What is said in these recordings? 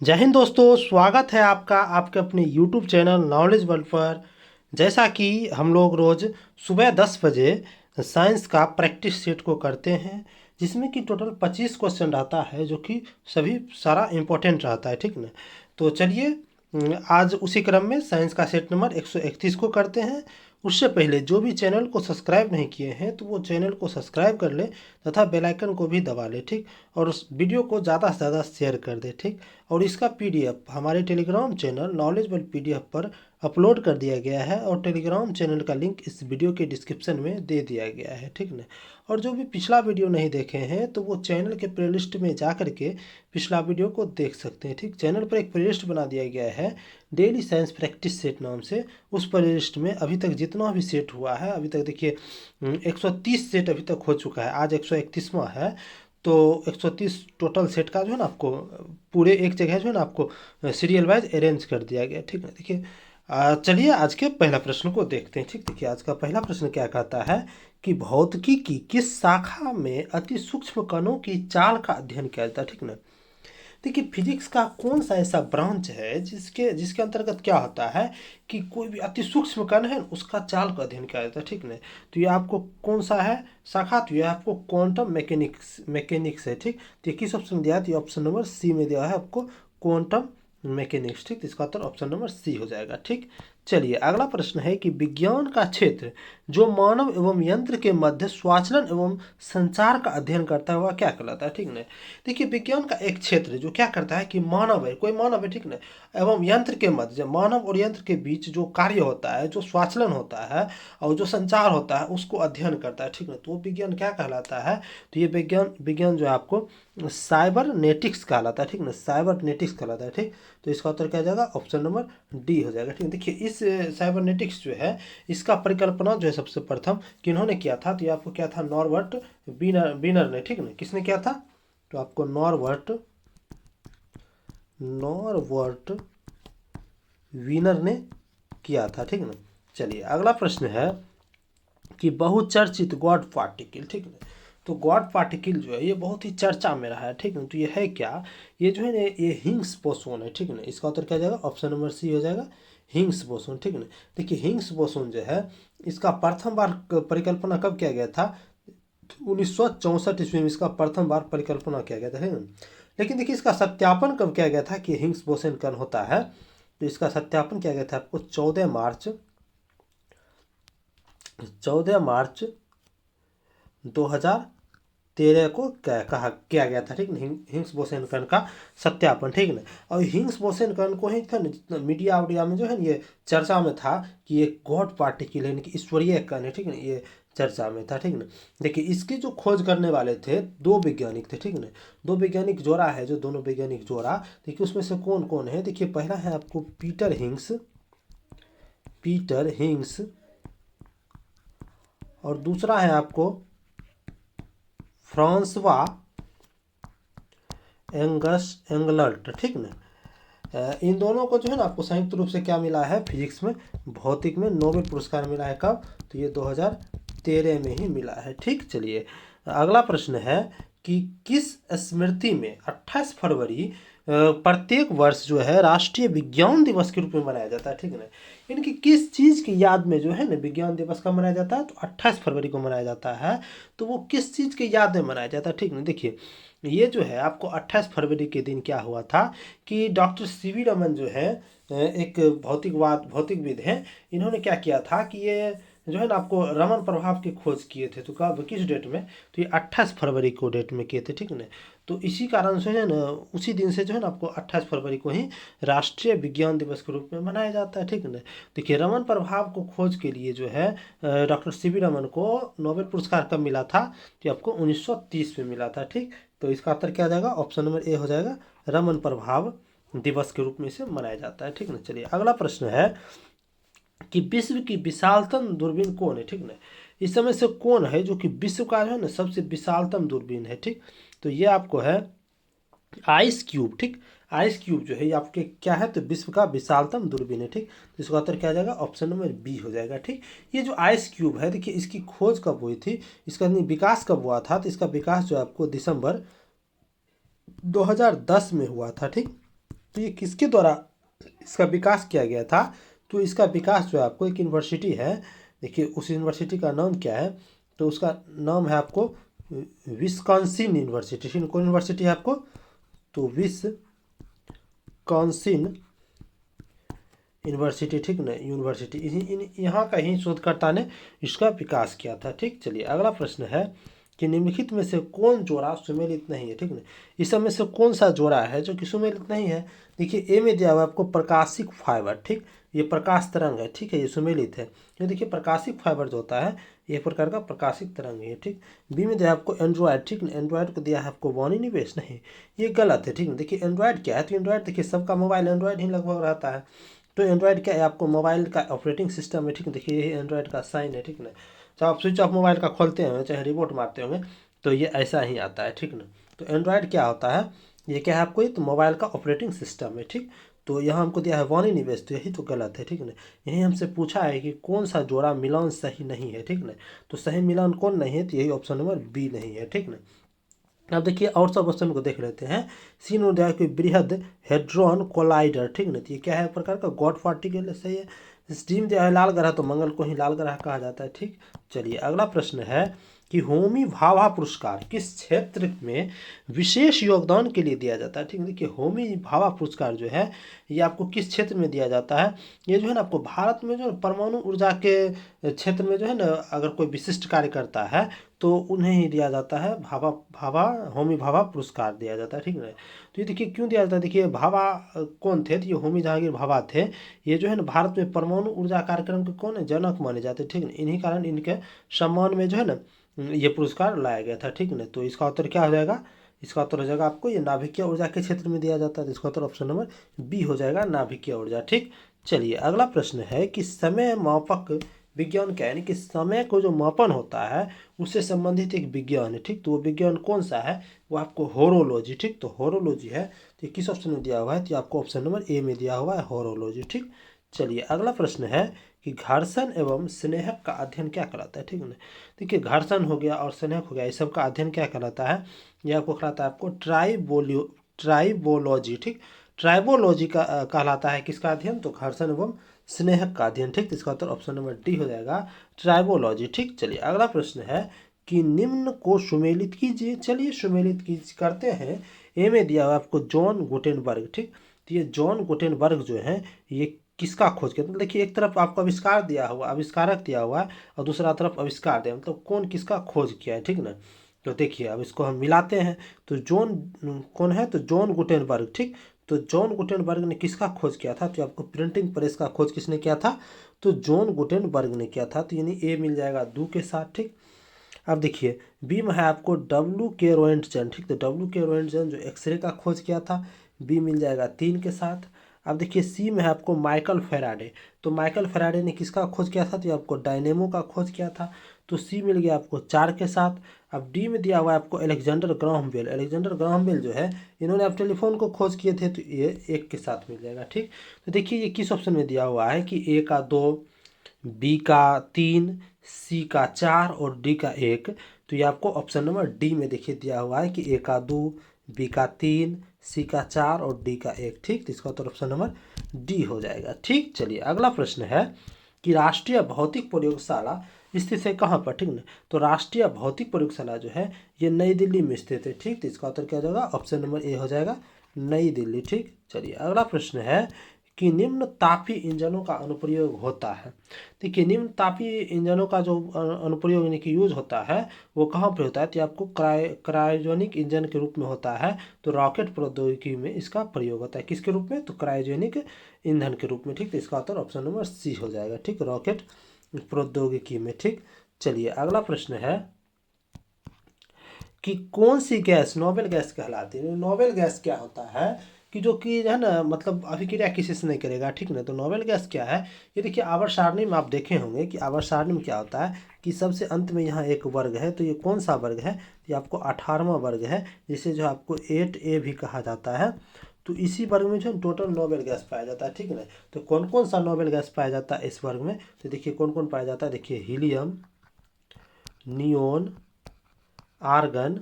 जय हिंद दोस्तों, स्वागत है आपका आपके अपने YouTube चैनल नॉलेज वर्ल्ड पर। जैसा कि हम लोग रोज़ सुबह 10 बजे साइंस का प्रैक्टिस सेट को करते हैं, जिसमें कि टोटल 25 क्वेश्चन रहता है, जो कि सभी सारा इम्पोर्टेंट रहता है। ठीक ना। तो चलिए आज उसी क्रम में साइंस का सेट नंबर 131 को करते हैं। उससे पहले जो भी चैनल को सब्सक्राइब नहीं किए हैं तो वो चैनल को सब्सक्राइब कर ले तथा बेल आइकन को भी दबा ले। ठीक। और उस वीडियो को ज़्यादा से ज़्यादा शेयर कर दे। ठीक। और इसका पीडीएफ हमारे Telegram channel knowledge world PDF पर अपलोड कर दिया गया है, और टेलीग्राम चैनल का लिंक इस वीडियो के डिस्क्रिप्शन में दे दिया गया है। ठीक ना। और जो भी पिछला वीडियो नहीं देखे हैं तो वो चैनल के प्लेलिस्ट में जा कर के पिछला वीडियो को देख सकते हैं। ठीक। चैनल पर एक प्लेलिस्ट बना दिया गया है डेली साइंस प्रैक्टिस सेट नाम से। उस प्लेलिस्ट में अभी तक जितना भी सेट हुआ है, अभी तक देखिए 130 सेट अभी तक हो चुका है। आज 131वां है। तो 130 टोटल सेट का जो है ना आपको पूरे एक जगह जो है ना आपको सीरियल वाइज अरेंज कर दिया गया। ठीक है। देखिए चलिए आज के पहला प्रश्न को देखते हैं। ठीक। देखिए आज का पहला प्रश्न क्या कहता है कि भौतिकी की किस शाखा में अति सूक्ष्म कणों की चाल का अध्ययन किया जाता है। ठीक ना। देखिए फिजिक्स का कौन सा ऐसा ब्रांच है जिसके जिसके अंतर्गत क्या होता है कि कोई भी अति सूक्ष्म कण है उसका चाल का अध्ययन किया जाता है। ठीक ना। तो ये आपको कौन सा है शाखा, तो ये आपको क्वांटम मैकेनिक्स है। ठीक। तो ये किस ऑप्शन में दिया है, तो ऑप्शन नंबर सी में दिया है आपको क्वांटम मैकेनिक्स। ठीक। तो इसका उत्तर ऑप्शन नंबर सी हो जाएगा। ठीक। चलिए अगला प्रश्न है कि विज्ञान का क्षेत्र जो मानव एवं यंत्र के मध्य स्वाचलन एवं संचार का अध्ययन करता है वह क्या कहलाता है। ठीक ना। देखिए विज्ञान का एक क्षेत्र जो क्या करता है कि मानव है, कोई मानव है, ठीक ना, एवं यंत्र के मध्य, जब मानव और यंत्र के बीच जो कार्य होता है, जो स्वाचलन होता है और जो संचार होता है उसको अध्ययन करता है। ठीक ना। तो वो विज्ञान क्या कहलाता है, तो ये विज्ञान विज्ञान जो है आपको साइबरनेटिक्स कहलाता है। ठीक ना। साइबरनेटिक्स कहलाता है। ठीक। तो इसका उत्तर क्या जाएगा, ऑप्शन नंबर डी हो जाएगा। ठीक है। देखिए इस साइबरनेटिक्स जो है इसका परिकल्पना जो है सबसे प्रथम किन्होंने किया था, तो ये आपको क्या था, नॉर्बर्ट बीनर ने। ठीक ना। किसने किया था, तो आपको नॉरवर्ट नॉरवर्ट वीनर ने किया था। ठीक ना। चलिए अगला प्रश्न है कि बहुचर्चित गॉड पार्टिकल। ठीक ना। तो गॉड पार्टिकल जो है ये बहुत ही चर्चा में रहा है। ठीक है। तो ये है क्या, ये जो है ना ये हिग्स बोसोन है। ठीक है ना। इसका उत्तर क्या जाएगा, ऑप्शन नंबर सी हो जाएगा, हिग्स बोसोन। ठीक है ना। देखिए हिग्स बोसोन जो है इसका प्रथम बार परिकल्पना कब किया गया था, 1964 ईस्वी में इसका प्रथम बार परिकल्पना किया गया था। ठीक है। लेकिन देखिए इसका सत्यापन कब किया गया था कि हिग्स बोसन कण होता है, तो इसका सत्यापन किया गया था आपको 14 मार्च 2013 को किया गया था। ठीक ना। हिग्स बोसन कण का सत्यापन। ठीक ना। और हिग्स बोसन कण को ही था ना, जितना मीडिया उडिया में जो है ना ये चर्चा में था कि ये गॉड पार्टिकल है, कि ईश्वरीय कण है। ठीक है। ये चर्चा में था। ठीक ना। देखिए इसकी जो खोज करने वाले थे दो वैज्ञानिक थे। ठीक ना। दो वैज्ञानिक जोड़ा है, जो दोनों वैज्ञानिक जोड़ा, देखिए उसमें से कौन कौन है। देखिए पहला है आपको पीटर हिंग्स और दूसरा है आपको फ्रांसवा एंगलर्ट। ठीक ना। इन दोनों को जो है ना आपको संयुक्त रूप से क्या मिला है, फिजिक्स में भौतिक में नोबेल पुरस्कार मिला है। कब, तो ये 2013 में ही मिला है। ठीक। चलिए अगला प्रश्न है कि किस स्मृति में 28 फरवरी प्रत्येक वर्ष जो है राष्ट्रीय विज्ञान दिवस के रूप में मनाया जाता है। ठीक है ना। यानी कि किस चीज़ की याद में जो है ना विज्ञान दिवस कब मनाया जाता है, तो 28 फरवरी को मनाया जाता है। तो वो किस चीज़ की याद में मनाया जाता है। ठीक है। देखिए ये जो है आपको 28 फरवरी के दिन क्या हुआ था कि डॉक्टर सीवी रमन जो है एक भौतिकविद हैं, इन्होंने क्या किया था कि ये जो है ना आपको रमन प्रभाव की खोज किए थे। तो कब, किस डेट में, तो ये 28 फरवरी को डेट में किए थे। ठीक है। तो इसी कारण से है ना उसी दिन से जो है ना आपको 28 फरवरी को ही राष्ट्रीय विज्ञान दिवस के रूप में मनाया जाता है। ठीक है। देखिए रमन प्रभाव को खोज के लिए जो है डॉक्टर सीवी रमन को नोबेल पुरस्कार कब मिला था, तो आपको 1930 में मिला था। ठीक। तो इसका उत्तर क्या आ जाएगा, ऑप्शन नंबर ए हो जाएगा, रमन प्रभाव दिवस के रूप में इसे मनाया जाता है। ठीक ना। चलिए अगला प्रश्न है कि विश्व की विशालतम दूरबीन कौन है। ठीक ना। इस समय से कौन है जो कि विश्व का जो है ना सबसे विशालतम दूरबीन है। ठीक। तो ये आपको है आइस क्यूब। ठीक। आइस क्यूब जो है ये आपके क्या है, तो विश्व का विशालतम दूरबीन है। ठीक। तो इसका उत्तर क्या आ जाएगा, ऑप्शन नंबर बी हो जाएगा। ठीक। ये जो आइस क्यूब है देखिए इसकी खोज कब हुई थी, इसका विकास कब हुआ था, तो इसका विकास जो है आपको दिसंबर 2010 में हुआ था। ठीक। तो ये किसके द्वारा इसका विकास किया गया था? तो इसका विकास जो है आपको एक यूनिवर्सिटी है, देखिए उस यूनिवर्सिटी का नाम क्या है? तो उसका नाम है आपको विस्कॉन्सिन यूनिवर्सिटी। कौन यूनिवर्सिटी है आपको? तो विस्कॉन्सिन यूनिवर्सिटी, ठीक ना, यूनिवर्सिटी यहाँ का ही शोधकर्ता ने इसका विकास किया था। ठीक, चलिए अगला प्रश्न है कि निम्नलिखित में से कौन जोड़ा सुमेलित नहीं है? ठीक ना, इस सब में से कौन सा जोड़ा है जो कि सुमेलित नहीं है? देखिए ए में दिया हुआ आपको प्रकाशिक फाइबर, ठीक, ये प्रकाश तरंग है, ठीक है, ये सुमेलित है। ये देखिए प्रकाशिक फाइबर जो होता है ये एक प्रकार का प्रकाशिक तरंग है, ठीक। बी में दिया आपको एंड्रॉयड, ठीक ना, एंड्रॉयड को दिया है आपको वाणी निवेश, नहीं, ये गलत है। ठीक है, देखिए एंड्रॉयड क्या है? तो एंड्रॉयड देखिए सबका मोबाइल एंड्रॉयड ही लगभग रहता है। तो एंड्रॉयड क्या है? आपको मोबाइल का ऑपरेटिंग सिस्टम है, ठीक है, देखिए यही एंड्रॉयड का साइन है, ठीक ना। जब आप स्विच ऑफ मोबाइल का खोलते हैं चाहे रिमोट मारते होंगे तो ये ऐसा ही आता है, ठीक ना। तो एंड्रॉयड क्या होता है? ये क्या है आपको? ये तो मोबाइल का ऑपरेटिंग सिस्टम है, ठीक। तो यहाँ हमको दिया है वाणी निवेश, तो यही तो गलत है, ठीक ना। यही हमसे पूछा है कि कौन सा जोड़ा मिलान सही नहीं है, ठीक ना। तो सही मिलान कौन नहीं है? तो यही ऑप्शन नंबर बी नहीं है, ठीक ना। अब देखिए और सब क्वेश्चन को देख लेते हैं। सीन हो जाए कोई बृहद हेड्रॉन कोलाइडर, ठीक ना, तो ये क्या है? एक प्रकार का गॉड पार्टिकल है, सही है। स्टीम जो है लाल ग्रह, तो मंगल को ही लाल ग्रह कहा जाता है, ठीक। चलिए अगला प्रश्न है कि होमी भाभा पुरस्कार किस क्षेत्र में विशेष योगदान के लिए दिया जाता है? ठीक है, देखिए होमी भाभा पुरस्कार जो है ये आपको किस क्षेत्र में दिया जाता है? ये जो है ना आपको भारत में जो परमाणु ऊर्जा के क्षेत्र में जो है ना अगर कोई विशिष्ट कार्य करता है तो उन्हें ही दिया जाता है भाभा भाभा होमी भाभा पुरस्कार दिया जाता है, ठीक है। तो ये देखिए क्यों दिया जाता है? देखिए भाभा कौन थे? तो ये होमी जहांगीर भाभा थे। ये जो है ना भारत में परमाणु ऊर्जा कार्यक्रम के कौन है? जनक माने जाते हैं, ठीक है। इन्हीं कारण इनके सम्मान में जो है ना ये पुरस्कार लाया गया था, ठीक है ना। तो इसका उत्तर क्या हो जाएगा? इसका उत्तर हो जाएगा आपको ये नाभिकीय ऊर्जा के क्षेत्र में दिया जाता है, तो इसका उत्तर ऑप्शन नंबर बी हो जाएगा, नाभिकीय ऊर्जा, ठीक। चलिए अगला प्रश्न है कि समय मापक विज्ञान क्या है? यानी कि समय को जो मापन होता है उससे संबंधित एक विज्ञान है, ठीक। तो वो विज्ञान कौन सा है? वो आपको होरोलॉजी, ठीक। तो होरोलॉजी है, तो ये किस ऑप्शन में दिया हुआ है? तो आपको ऑप्शन नंबर ए में दिया हुआ है होरोलॉजी, ठीक। चलिए अगला प्रश्न है कि घर्षण एवं स्नेहक का अध्ययन क्या कहलाता है? ठीक है ना, देखिए घर्षण हो गया और स्नेहक हो गया, इस सब का अध्ययन क्या कहलाता है? यह आपको कहलाता है आपको ट्राइबोलॉजी, ठीक। ट्राइबोलॉजी का कहलाता है किसका अध्ययन? तो घर्षण एवं स्नेहक का अध्ययन, ठीक। तो इसका उत्तर ऑप्शन नंबर डी हो जाएगा, ट्राइबोलॉजी, ठीक। चलिए अगला प्रश्न है कि निम्न को सुमेलित कीजिए। चलिए सुमेलित करते हैं। ए में दिया हुआ आपको जॉन गुटेनबर्ग, ठीक। तो ये जॉन गुटेनबर्ग जो है ये किसका खोज किया? तो देखिए एक तरफ आपको आविष्कार दिया हुआ, आविष्कारक दिया हुआ है और दूसरा तरफ आविष्कार दिया, मतलब कौन किसका खोज किया है, ठीक ना। तो देखिए अब इसको हम मिलाते हैं। तो जॉन कौन है? तो जॉन गुटेनबर्ग, ठीक। तो जॉन गुटेनबर्ग ने किसका खोज किया था? तो आपको प्रिंटिंग प्रेस का खोज किसने किया था? तो जॉन गुटेनबर्ग ने किया था, तो यानी ए मिल जाएगा 2 के साथ, ठीक। अब देखिए बी में है आपको डब्ल्यू के रोएंटजन, ठीक। तो डब्ल्यू के रोएंटजन जो एक्सरे का खोज किया था, बी मिल जाएगा 3 के साथ। अब देखिए सी में है आपको माइकल फेराडे, तो माइकल फेराडे ने किसका खोज किया था? तो आपको डायनेमो का खोज किया था, तो सी मिल गया आपको 4 के साथ। अब डी में दिया हुआ है आपको Alexander Graham Bell, Alexander Graham Bell जो है इन्होंने आप टेलीफोन को खोज किए थे, तो ये 1 के साथ मिल जाएगा, ठीक। तो देखिए ये किस ऑप्शन में दिया हुआ है कि ए का 2, बी का 3, सी का 4 और डी का 1। तो ये आपको ऑप्शन नंबर डी में देखिए दिया हुआ है कि ए का 2, बी का 3, सी का 4 और डी का 1, ठीक। तो इसका उत्तर ऑप्शन नंबर डी हो जाएगा, ठीक। चलिए अगला प्रश्न है कि राष्ट्रीय भौतिक प्रयोगशाला स्थित है कहाँ पर? ठीक ना, तो राष्ट्रीय भौतिक प्रयोगशाला जो है ये नई दिल्ली में स्थित है, ठीक। तो इसका उत्तर क्या हो जाएगा? ऑप्शन नंबर ए हो जाएगा, नई दिल्ली, ठीक। चलिए अगला प्रश्न है कि निम्न तापी इंजनों का अनुप्रयोग होता है। देखिए निम्न तापी इंजनों का जो अनुप्रयोग यानी कि यूज होता है वो कहाँ पे होता है? तो आपको क्रायोजेनिक इंजन के रूप में होता है। तो रॉकेट प्रौद्योगिकी में इसका प्रयोग होता है, किसके रूप में? तो क्रायोजेनिक ईंधन के रूप में, ठीक। तो इसका उत्तर ऑप्शन नंबर सी हो जाएगा, ठीक, रॉकेट प्रौद्योगिकी में, ठीक। चलिए अगला प्रश्न है कि कौन सी गैस नोबेल गैस कहलाती है? नोबेल गैस क्या होता है कि जो कि है ना मतलब अभिक्रिया किसी से नहीं करेगा, ठीक ना। तो नोबेल गैस क्या है? ये देखिए आवर्त सारणी में आप देखे होंगे कि आवर्त सारणी में क्या होता है कि सबसे अंत में यहाँ एक वर्ग है, तो ये कौन सा वर्ग है? ये आपको 18वां वर्ग है, जिसे जो आपको 8A भी कहा जाता है। तो इसी वर्ग में जो टोटल नोबेल गैस पाया जाता है, ठीक है ना। तो कौन कौन सा नोबेल गैस पाया जाता है इस वर्ग में? तो देखिए कौन कौन पाया जाता है, देखिए helium, neon, argon,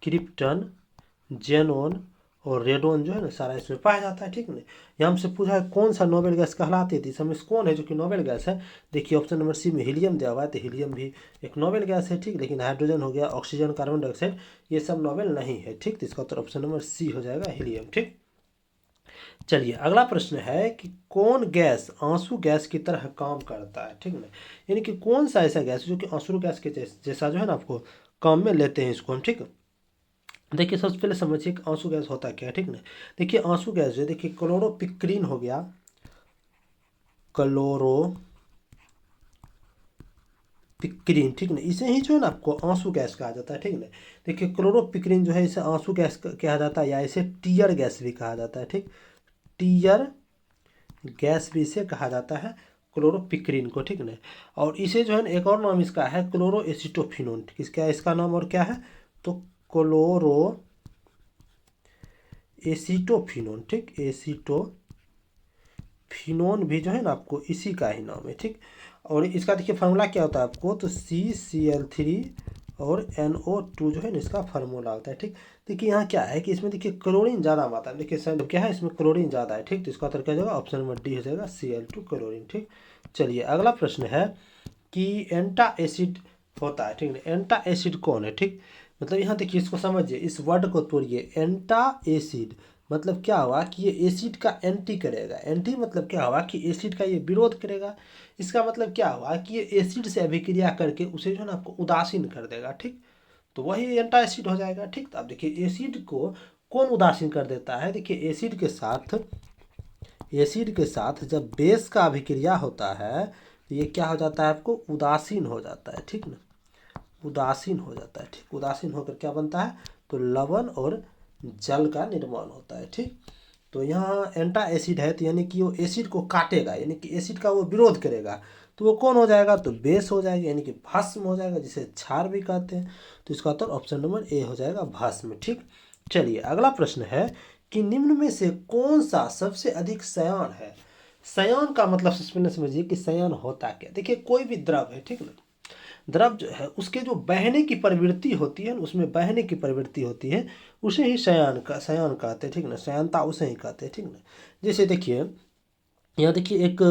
krypton, xenon और रेडोन जो है ना सारा इसमें पाया जाता है, ठीक है ना। यहाँ हमसे पूछा है कौन सा नोबेल गैस कहलाती है, तो इसमें से कौन है जो कि नोबेल गैस है। देखिए ऑप्शन नंबर सी में हीलियम दिया हुआ है, तो हीलियम भी एक नोबेल गैस है, ठीक। लेकिन हाइड्रोजन हो गया, ऑक्सीजन, कार्बन डाइऑक्साइड, ये सब नोबेल नहीं है, ठीक। तो इसका उत्तर ऑप्शन नंबर सी हो जाएगा, हीलियम, ठीक। चलिए अगला प्रश्न है कि कौन गैस आंसू गैस की तरह काम करता है, ठीक ना। यानी कि कौन सा ऐसा गैस जो कि आंसू गैस के जैसा जो है ना आपको काम में लेते हैं इसको हम, ठीक। देखिए सबसे पहले समझिए कि आंसू गैस होता क्या है, ठीक ना। देखिए आंसू गैस जो है, देखिए क्लोरोपिक्रीन हो गया, क्लोरोपिक्रीन, ठीक ना। इसे ही जो है ना आपको आंसू गैस कहा जाता है, ठीक ना। देखिए क्लोरोपिक्रीन जो है इसे आंसू गैस कहा जाता है, या इसे टीयर गैस भी कहा जाता है, ठीक। टीयर गैस भी इसे कहा जाता है क्लोरोपिक्रीन को, ठीक ना। और इसे जो है ना एक और नाम इसका है क्लोरो एसिटोफिनोन, इसका इसका नाम और क्या है, तो क्लोरो एसिटोफिनोन, ठीक। एसिटोफिनोन भी जो है ना आपको इसी का ही नाम है, ठीक। और इसका देखिए फार्मूला क्या होता है आपको, तो CCl3 और NO2 जो है ना इसका फार्मूला होता है, ठीक। देखिए यहाँ क्या है कि इसमें देखिए क्लोरीन ज़्यादा मात्रा में, देखिए सर क्या है इसमें क्लोरीन ज़्यादा है, ठीक। तो इसका उत्तर क्या हो जाएगा, ऑप्शन नंबर डी हो जाएगा, Cl2 क्लोरीन, ठीक। चलिए अगला प्रश्न है कि एंटा एसिड होता है, ठीक है। एंटा एसिड कौन है, ठीक। मतलब यहाँ देखिए इसको समझिए, इस वर्ड को तोड़िए, एंटा एसिड मतलब क्या हुआ कि ये एसिड का एंटी करेगा, एंटी मतलब क्या हुआ कि एसिड का ये विरोध करेगा। इसका मतलब क्या हुआ कि ये एसिड से अभिक्रिया करके उसे जो है ना आपको उदासीन कर देगा, ठीक। तो वही एंटा एसिड हो जाएगा, ठीक। तो अब देखिए एसिड को कौन उदासीन कर देता है, देखिए एसिड के साथ जब बेस का अभिक्रिया होता है तो ये क्या हो जाता है आपको, उदासीन हो जाता है, ठीक ना। उदासीन हो जाता है, ठीक। उदासीन होकर क्या बनता है, तो लवण और जल का निर्माण होता है, ठीक। तो यहाँ एंटा एसिड है, तो यानी कि वो एसिड को काटेगा, यानी कि एसिड का वो विरोध करेगा, तो वो कौन हो जाएगा, तो बेस हो जाएगा, यानी कि भस्म हो जाएगा, जिसे क्षार भी कहते हैं। तो इसका उत्तर ऑप्शन नंबर ए हो जाएगा, भस्म, ठीक। चलिए अगला प्रश्न है कि निम्न में से कौन सा सबसे अधिक सयान है। सयान का मतलब सबसे पहले समझिए कि सयान होता क्या। देखिए कोई भी द्रव है, ठीक ना, द्रव जो है उसके जो बहने की प्रवृत्ति होती है, उसमें बहने की प्रवृत्ति होती है, उसे ही सयान कहते हैं, ठीक ना। सयानता उसे ही कहते हैं, ठीक ना। जैसे देखिए यहाँ देखिए एक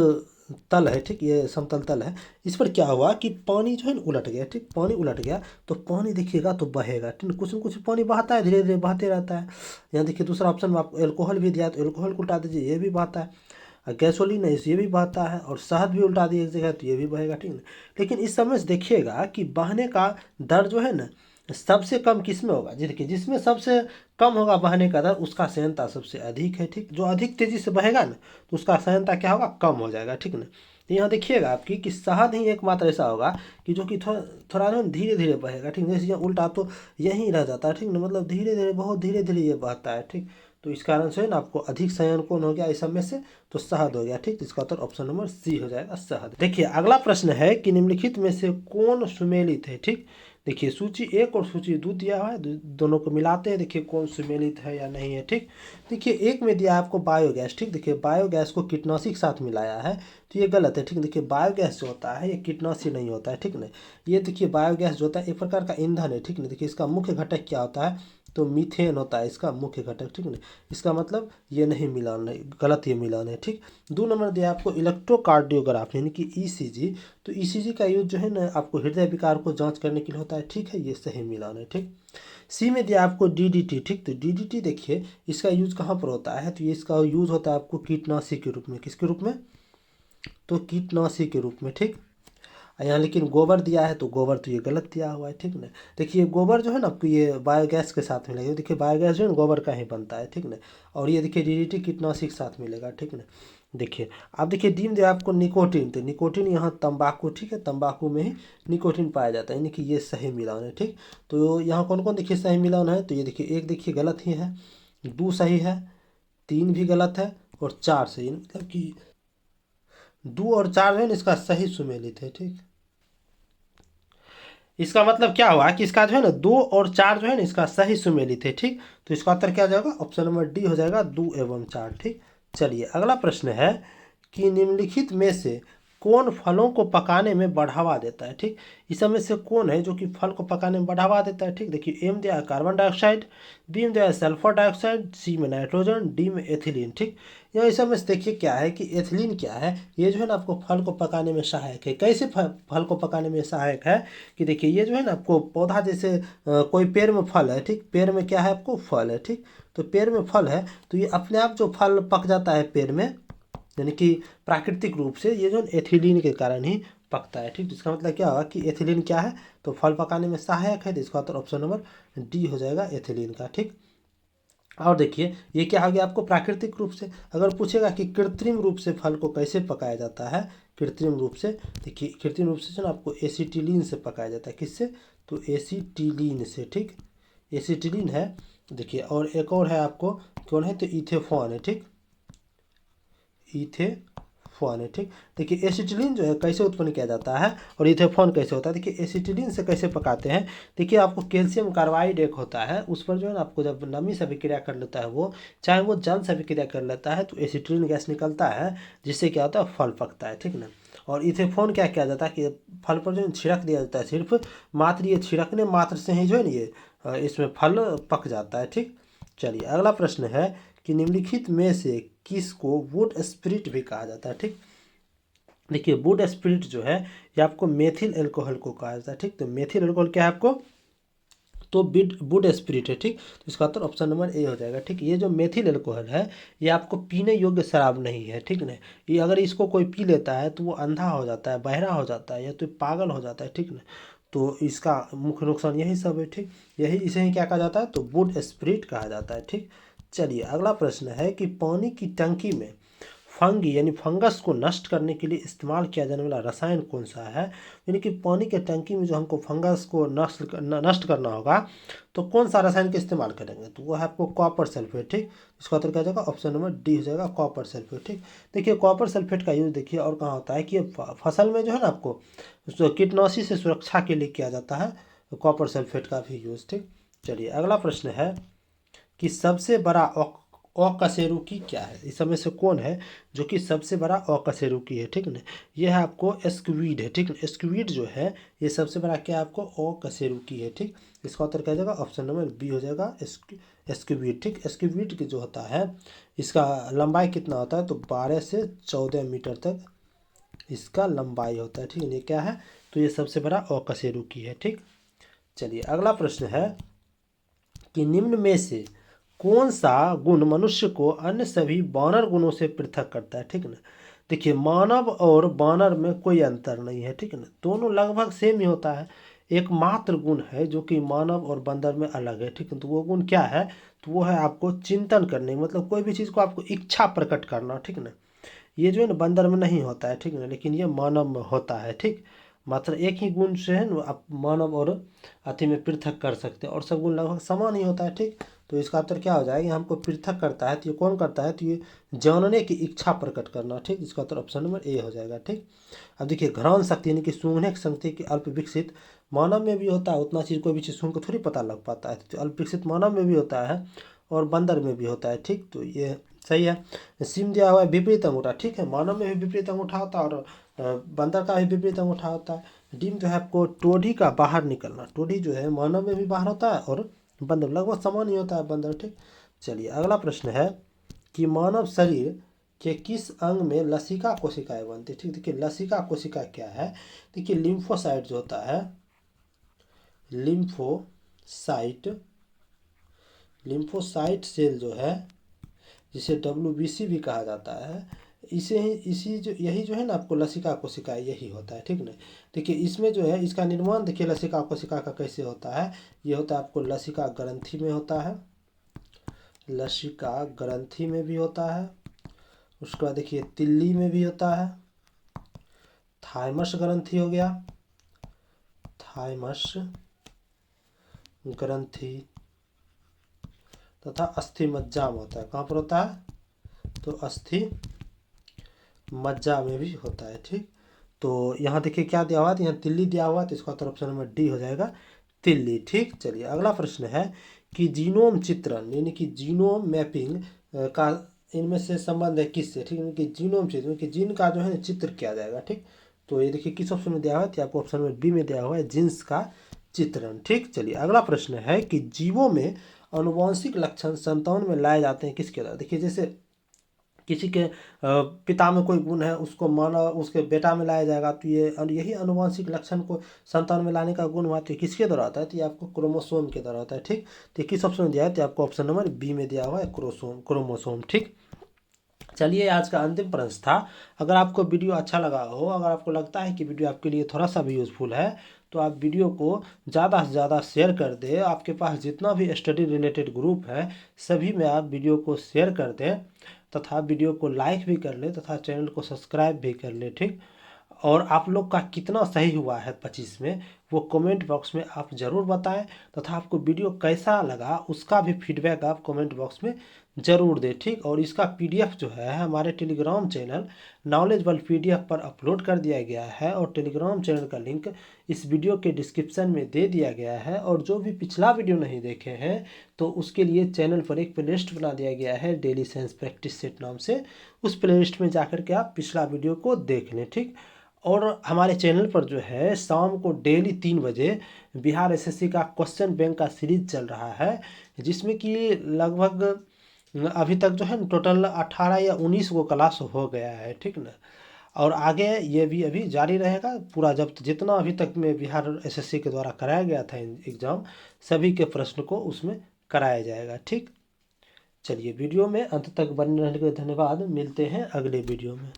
तल है, ठीक। ये समतल तल है, इस पर क्या हुआ कि पानी जो है ना उलट गया, ठीक। पानी उलट गया तो पानी देखिएगा तो बहेगा, ठीक। कुछ न कुछ पानी बहता है, धीरे धीरे बहते रहता है। यहाँ देखिए दूसरा ऑप्शन में आपको एल्कोहल भी दिया है, तो एल्कोहल को उल्टा दीजिए, ये भी बहता है। गैसोलीन है, ये भी बहता है। और शहद भी उल्टा दिए एक जगह, तो ये भी बहेगा, ठीक ना। लेकिन इस समय से देखिएगा कि बहने का दर जो है ना सबसे कम किस में होगा, जी देखिए जिसमें सबसे कम होगा बहने का दर, उसका सयंता सबसे अधिक है, ठीक। जो अधिक तेजी से बहेगा ना तो उसका सयंता क्या होगा, कम हो जाएगा, ठीक ना। तो यहाँ देखिएगा आपकी कि शहद ही एकमात्र ऐसा होगा कि जो कि थोड़ा थोड़ा ना धीरे धीरे बहेगा, ठीक। जैसे यहाँ उल्टा तो यहीं रह जाता है, ठीक ना, मतलब धीरे धीरे बहुत धीरे धीरे ये बहता है, ठीक। तो इस कारण से ना आपको अधिक सयन कौन हो गया इस सब में से, तो शहद हो गया, ठीक। तो इसका उत्तर ऑप्शन नंबर सी हो जाएगा, शहद। देखिए अगला प्रश्न है कि निम्नलिखित में से कौन सुमेलित है, ठीक। देखिए सूची 1 और सूची 2 दिया हुआ है, दोनों को मिलाते हैं, देखिए कौन सुमेलित है या नहीं है, ठीक। देखिए 1 में दिया है आपको बायोगैस, ठीक। देखिए बायोगैस को कीटनाशी के साथ मिलाया है, तो ये गलत है, ठीक। देखिए बायोगैस जो होता है ये कीटनाशी नहीं होता है, ठीक ना। ये देखिए बायोगैस जो होता है एक प्रकार का ईंधन है, ठीक ना। देखिए इसका मुख्य घटक क्या होता है, तो मीथेन होता है इसका मुख्य घटक, ठीक ना। इसका मतलब ये नहीं मिलान है, गलत ये मिलान है, ठीक। 2 नंबर दिया आपको इलेक्ट्रोकार्डियोग्राफ यानी कि ECG, तो ECG का यूज जो है ना आपको हृदय विकार को जांच करने के लिए होता है, ठीक है, ये सही मिलान है, ठीक। सी में दिया आपको DDT, ठीक। तो DDT देखिए इसका यूज कहाँ पर होता है, तो ये इसका यूज होता है आपको कीटनाशी के रूप में, किसके रूप में, तो कीटनाशी के रूप में, ठीक। यहाँ लेकिन गोबर दिया है, तो गोबर तो ये गलत दिया हुआ है, ठीक ना। देखिए गोबर जो है ना आपको ये बायोगैस के साथ मिलेगा, देखिए बायोगैस जो है ना गोबर का ही बनता है, ठीक ना। और ये देखिए DDT कीटनाशी के साथ मिलेगा, ठीक ना। देखिए अब देखिए डी में दिया आपको निकोटीन, तो निकोटीन यहाँ तंबाकू, ठीक है, तंबाकू में ही निकोटीन पाया जाता है, यानी कि ये सही मिलान है, ठीक। तो यहाँ कौन कौन देखिए सही मिलान है, तो ये देखिए 1 देखिए गलत ही है, 2 सही है, 3 भी गलत है, और 4 सही, मतलब कि 2 और 4 जो है ना इसका सही सुमेलित है, ठीक। इसका मतलब क्या हुआ कि इसका जो है ना 2 और 4 जो है ना इसका सही सुमेलित है, ठीक। तो इसका उत्तर क्या हो जाएगा, ऑप्शन नंबर डी हो जाएगा, 2 एवं 4, ठीक। चलिए अगला प्रश्न है कि निम्नलिखित में से कौन फलों को पकाने में बढ़ावा देता है, ठीक। इस में से कौन है जो कि फल को पकाने में बढ़ावा देता है, ठीक। देखिए, एम दिया है कार्बन डाइऑक्साइड, बी में दिया है सल्फर डाइऑक्साइड, सी में नाइट्रोजन, डी में एथिलीन, ठीक। यहाँ इस में से देखिए क्या है कि एथिलीन क्या है, ये जो है ना आपको फल को पकाने में सहायक है। कैसे फल को पकाने में सहायक है कि देखिए, ये जो है ना आपको पौधा जैसे कोई पेड़ में फल है, ठीक, पेड़ में क्या है आपको फल है, ठीक। तो पेड़ में फल है तो ये अपने आप जो फल पक जाता है पेड़ में, यानी कि प्राकृतिक रूप से, ये जो एथिलीन के कारण ही पकता है, ठीक। तो इसका मतलब क्या होगा कि एथिलीन क्या है, तो फल पकाने में सहायक है। तो इसका उत्तर ऑप्शन नंबर डी हो जाएगा एथिलीन का, ठीक। और देखिए, ये क्या हो गया आपको प्राकृतिक रूप से। अगर पूछेगा कि कृत्रिम रूप से फल को कैसे पकाया जाता है, कृत्रिम रूप से, देखिए कृत्रिम रूप से जो ना आपको एसिटिलीन से पकाया जाता है। किससे, तो एसिटिलीन से, ठीक। एसिटिलीन है, देखिए, और एक और है आपको, कौन है, तो इथेफॉन है, ठीक। इथेफॉन है, ठीक। देखिए, एसिटिलीन जो है कैसे उत्पन्न किया जाता है और इथेफॉन कैसे होता है। देखिए, एसिटिलीन से कैसे पकाते हैं, देखिए आपको कैल्शियम कार्बाइड एक होता है, उस पर जो है ना आपको जब नमी से अभिक्रिया कर लेता है वो, चाहे वो जल से अभिक्रिया कर लेता है, तो एसिटिलीन गैस निकलता है, जिससे क्या होता है, फल पकता है, ठीक ना। और इथेफॉन क्या किया जाता है कि फल पर जो छिड़क दिया जाता है, सिर्फ मात्र ये छिड़कने मात्र से ही जो है ना ये इसमें फल पक जाता है, ठीक। चलिए, अगला प्रश्न है कि निम्नलिखित में से किसको वुड स्पिरिट भी कहा जाता है, ठीक। देखिए, वुड स्पिरिट जो है ये आपको मेथिल अल्कोहल को कहा जाता है, ठीक। तो मेथिल अल्कोहल क्या है आपको, तो वुड स्पिरिट है, ठीक। तो इसका उत्तर ऑप्शन नंबर ए हो जाएगा, ठीक। ये जो मेथिल अल्कोहल है ये आपको पीने योग्य शराब नहीं है, ठीक ना। ये अगर इसको कोई पी लेता है तो वो अंधा हो जाता है, बहरा हो जाता है, या तो पागल हो जाता है, ठीक ना। तो इसका मुख्य नुकसान यही सब है, ठीक। यही इसे ही क्या कहा जाता है, तो वुड स्पिरिट कहा जाता है, ठीक। चलिए, अगला प्रश्न है कि पानी की टंकी में फंगी यानी फंगस को नष्ट करने के लिए इस्तेमाल किया जाने वाला रसायन कौन सा है। यानी कि पानी के टंकी में जो हमको फंगस को नष्ट करना होगा, तो कौन सा रसायन का इस्तेमाल करेंगे, तो वो है आपको कॉपर सल्फेट, ठीक। इसका उत्तर क्या हो जाएगा, ऑप्शन नंबर डी हो जाएगा, कॉपर सल्फेट, ठीक। देखिए, कॉपर सल्फेट का यूज़ देखिए और कहाँ होता है कि ये फसल में जो है ना आपको कीटनाशी से सुरक्षा के लिए किया जाता है, तो कॉपर सल्फेट का भी यूज़, ठीक। चलिए, अगला प्रश्न है कि सबसे बड़ा अकशेरुकी क्या है। इस समय से कौन है जो कि सबसे बड़ा अकशेरुकी है, ठीक ना। ये है आपको स्क्वीड है, ठीक ना। स्क्वीड जो है ये सबसे बड़ा क्या है, आपको अकशेरुकी है, ठीक। इसका उत्तर क्या जाएगा, ऑप्शन नंबर बी हो जाएगा, स्क्वीड, ठीक। स्क्वीड की जो होता है इसका लंबाई कितना होता है, तो 12 से 14 मीटर तक इसका लंबाई होता है, ठीक है। ये क्या है, तो ये सबसे बड़ा अकशेरुकी है, ठीक। चलिए, अगला प्रश्न है कि निम्न में से कौन सा गुण मनुष्य को अन्य सभी वानर गुणों से पृथक करता है, ठीक ना। देखिए, मानव और वानर में कोई अंतर नहीं है, ठीक ना, दोनों लगभग सेम ही होता है। एकमात्र गुण है जो कि मानव और बंदर में अलग है, ठीक है। तो वो गुण क्या है, तो वो है आपको चिंतन करने, मतलब कोई भी चीज़ को आपको इच्छा प्रकट करना, ठीक ना। ये जो है ना बंदर में नहीं होता है, ठीक ना, लेकिन ये मानव में होता है, ठीक। मात्र एक ही गुण से है ना आप मानव और अति में पृथक कर सकते हैं, और सब गुण लगभग समान ही होता है, ठीक। तो इसका उत्तर क्या हो जाएगा, हमको पृथक करता है, तो ये कौन करता है, तो ये जानने की इच्छा प्रकट करना, ठीक। इसका उत्तर ऑप्शन नंबर ए हो जाएगा, ठीक। अब देखिए, घ्राण शक्ति यानी कि सूंघने की शक्ति की अल्प विकसित मानव में भी होता है, उतना चीज़ कोई भी चीज़ सूंघ को थोड़ी पता लग पाता है, तो अल्प विकसित मानव में भी होता है और बंदर में भी होता है, ठीक। तो ये सही है। सिम दिया हुआ है विपरीत अंगूठा, ठीक है, मानव में भी विपरीत अंगूठा होता है और बंदर का भी विपरीत अंगूठा होता है। डिम जो है आपको टोढ़ी का बाहर निकलना, टोढ़ी जो है मानव में भी बाहर होता है और बंदर लगभग समान ही होता है, बंदर, ठीक। चलिए, अगला प्रश्न है कि मानव शरीर के किस अंग में लसिका कोशिकाएं बनती है, ठीक। देखिए, लसिका कोशिका क्या है, देखिए लिम्फोसाइट जो होता है, लिम्फोसाइट, लिम्फोसाइट सेल जो है जिसे WBC भी कहा जाता है, इसे ही इसी जो यही जो है ना आपको लसिका कोशिका यही होता है, ठीक ना। देखिए, इसमें जो है इसका निर्माण देखिए लसिका कोशिका का कैसे होता है, ये होता है आपको लसिका ग्रंथि में होता है, लसिका ग्रंथि में भी होता है, उसके बाद देखिए तिल्ली में भी होता है, थाइमस ग्रंथि हो गया, थाइमस ग्रंथि, तथा अस्थि मज्जा में होता है। कहाँ पर होता है, तो अस्थि मज्जा में भी होता है, ठीक। तो यहाँ देखिए क्या दिया हुआ है, तो यहाँ तिल्ली दिया हुआ है, तो इसका उत्तर ऑप्शन नंबर डी हो जाएगा, तिल्ली, ठीक। चलिए, अगला प्रश्न है कि जीनोम चित्रण यानी कि जीनोम मैपिंग का इनमें से संबंध है किससे, ठीक है, इनके जीनोम से, इनके जीन का जो है ना चित्र किया जाएगा। ठीक, तो ये देखिए किस ऑप्शन में दिया हुआ है, तो आपको ऑप्शन में बी में दिया हुआ है जीन्स का चित्रण। ठीक, चलिए अगला प्रश्न है कि जीवों में आनुवंशिक लक्षण संतान में लाए जाते हैं किसके द्वारा। देखिए जैसे किसी के पिता में कोई गुण है, उसको मानव उसके बेटा में लाया जाएगा, तो ये यही आनुवंशिक लक्षण को संतान में लाने का गुण हुआ, तो किसके द्वारा होता है, तो ये आपको क्रोमोसोम के द्वारा होता है। ठीक, तो किस ऑप्शन में दिया है, तो आपको ऑप्शन नंबर बी में दिया हुआ है क्रोमोसोम। ठीक, चलिए आज का अंतिम प्रश्न था। अगर आपको वीडियो अच्छा लगा हो, अगर आपको लगता है कि वीडियो आपके लिए थोड़ा सा भी यूज़फुल है, तो आप वीडियो को ज़्यादा से ज़्यादा शेयर कर दें। आपके पास जितना भी स्टडी रिलेटेड ग्रुप है सभी में आप वीडियो को शेयर कर दें, तथा वीडियो को लाइक भी कर लें, तथा चैनल को सब्सक्राइब भी कर लें। ठीक, और आप लोग का कितना सही हुआ है 25 में, वो कमेंट बॉक्स में आप ज़रूर बताएं, तथा आपको वीडियो कैसा लगा उसका भी फीडबैक आप कमेंट बॉक्स में ज़रूर दें। ठीक, और इसका पीडीएफ जो है हमारे Telegram channel knowledge world PDF पर अपलोड कर दिया गया है, और टेलीग्राम चैनल का लिंक इस वीडियो के डिस्क्रिप्शन में दे दिया गया है। और जो भी पिछला वीडियो नहीं देखे हैं तो उसके लिए चैनल पर एक प्लेलिस्ट बना दिया गया है डेली साइंस प्रैक्टिस सेट नाम से, उस प्लेलिस्ट में जाकर के आप पिछला वीडियो को देख लें। ठीक, और हमारे चैनल पर जो है शाम को डेली 3 बजे बिहार एसएससी का क्वेश्चन बैंक का सीरीज चल रहा है, जिसमें कि लगभग अभी तक जो है ना टोटल 18 या 19 को क्लास हो गया है। ठीक ना, और आगे ये भी अभी जारी रहेगा पूरा, जब जितना अभी तक में बिहार एसएससी के द्वारा कराया गया था एग्ज़ाम, सभी के प्रश्न को उसमें कराया जाएगा। ठीक, चलिए वीडियो में अंत तक बने रहने के लिए धन्यवाद। मिलते हैं अगले वीडियो में।